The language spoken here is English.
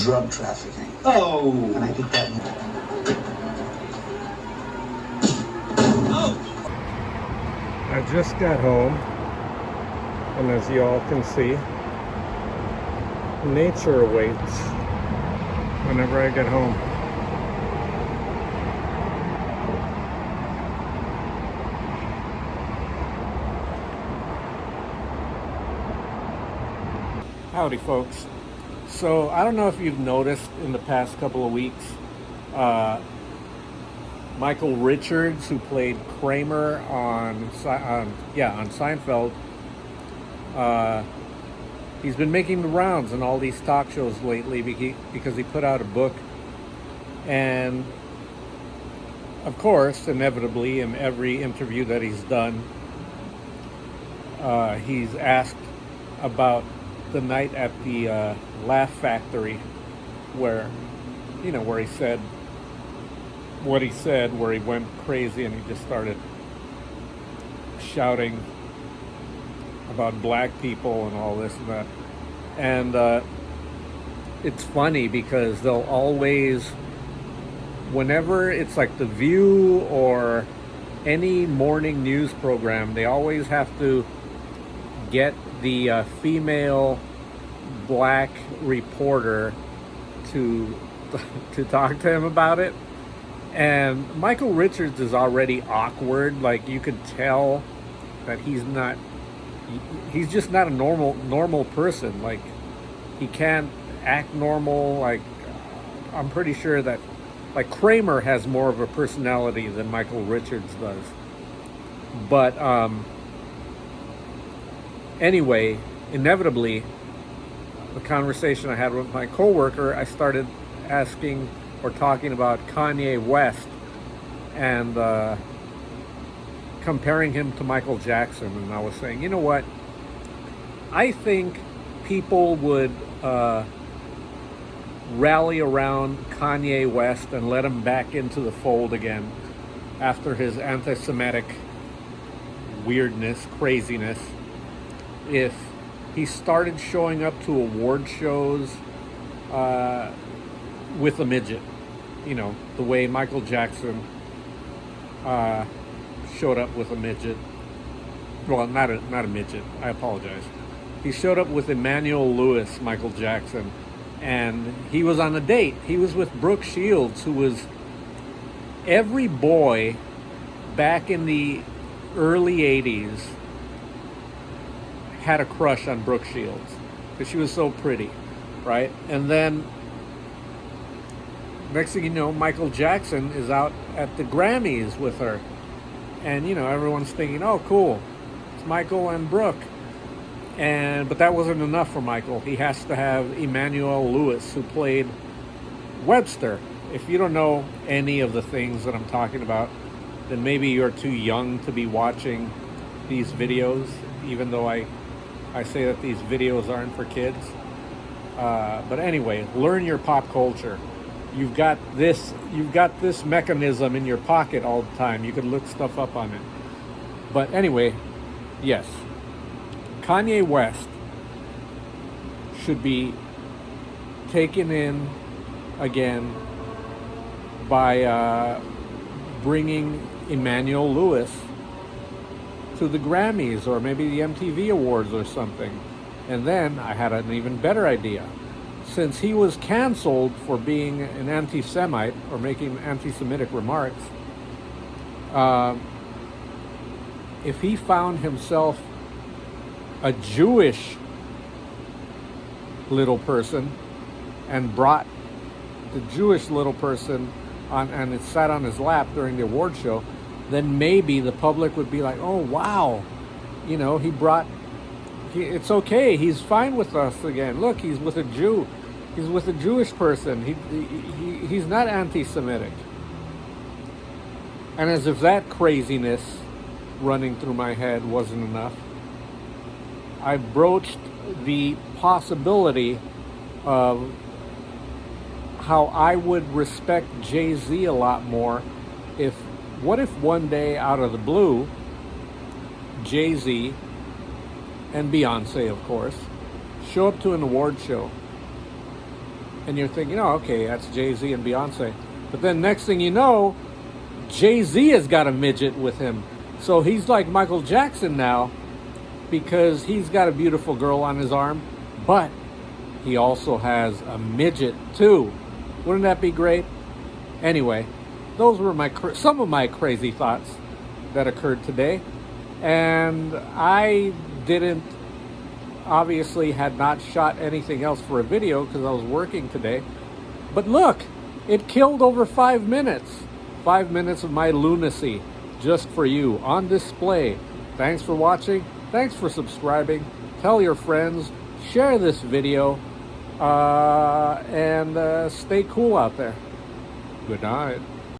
drug trafficking. Oh! And I think that... I just got home, and as you all can see, nature awaits whenever I get home. Howdy, folks. So I don't know if you've noticed in the past couple of weeks, Michael Richards, who played Kramer on Seinfeld, he's been making the rounds in all these talk shows lately because he put out a book. And of course, inevitably, in every interview that he's done, he's asked about the night at the Laugh Factory where he said what he said, where he went crazy and he just started shouting about black people and all this and that. And it's funny because they'll always, whenever it's like The View or any morning news program, they always have to get the female black reporter to talk to him about it. And Michael Richards is already awkward. Like, you could tell that he's just not a normal person. Like, he can't act normal. Like, I'm pretty sure that, like, Kramer has more of a personality than Michael Richards does. But anyway, inevitably, the conversation I had with my coworker, I started asking or talking about Kanye West and comparing him to Michael Jackson. And I was saying, you know what? I think people would rally around Kanye West and let him back into the fold again after his anti-Semitic weirdness, craziness, if he started showing up to award shows with a midget, the way Michael Jackson showed up with a midget. Well, not a midget. I apologize. He showed up with Emmanuel Lewis, Michael Jackson, and he was on a date. He was with Brooke Shields, who was every boy back in the early 80s had a crush on Brooke Shields because she was so pretty, right? And then next thing you know, Michael Jackson is out at the Grammys with her. And, everyone's thinking, oh, cool, it's Michael and Brooke. But that wasn't enough for Michael. He has to have Emmanuel Lewis, who played Webster. If you don't know any of the things that I'm talking about, then maybe you're too young to be watching these videos, even though I say that these videos aren't for kids. But anyway, learn your pop culture. You've got this mechanism in your pocket all the time. You can look stuff up on it. But anyway, yes, Kanye West should be taken in again by bringing Emmanuel Lewis to the Grammys or maybe the MTV Awards or something. And then I had an even better idea. Since he was canceled for being an anti-Semite or making anti-Semitic remarks, if he found himself a Jewish little person and brought the Jewish little person on and it sat on his lap during the award show, then maybe the public would be like, oh, wow, it's okay. He's fine with us again. Look, he's with a Jew. He's with a Jewish person. He's not anti-Semitic. And as if that craziness running through my head wasn't enough, I broached the possibility of how I would respect Jay-Z a lot more what if one day out of the blue, Jay-Z and Beyonce, of course, show up to an award show And you're thinking, oh, okay, that's Jay-Z and Beyonce. But then next thing you know, Jay-Z has got a midget with him. So he's like Michael Jackson now because he's got a beautiful girl on his arm, but he also has a midget too. Wouldn't that be great? Anyway, those were some of my crazy thoughts that occurred today. And I obviously had not shot anything else for a video because I was working today. But look, it killed over 5 minutes. 5 minutes of my lunacy just for you on display. Thanks for watching. Thanks for subscribing. Tell your friends. Share this video. And stay cool out there. Good night.